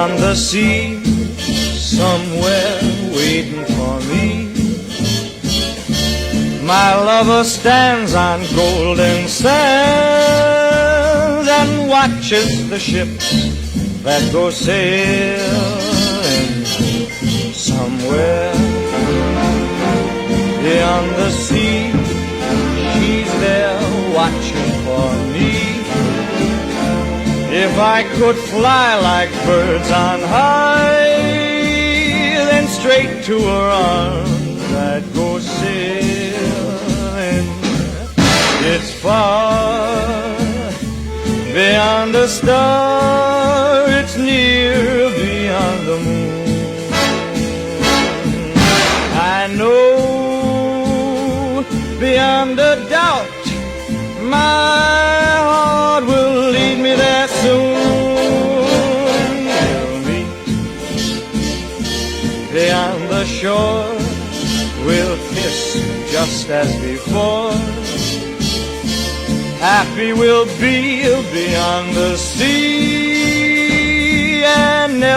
beyond the sea, somewhere waiting for me. My lover stands on golden sands and watches the ships that go sailing. Somewhere beyond the sea, she's there watching for me. If I could fly like birds on high, then straight to her arms I'd go sailing. It's far beyond a star, it's near beyond the moon. I know beyond a doubt my heart will lead me there soon. We'll meet beyond the shore, we'll kiss just as before. Happy we'll be beyond the sea and never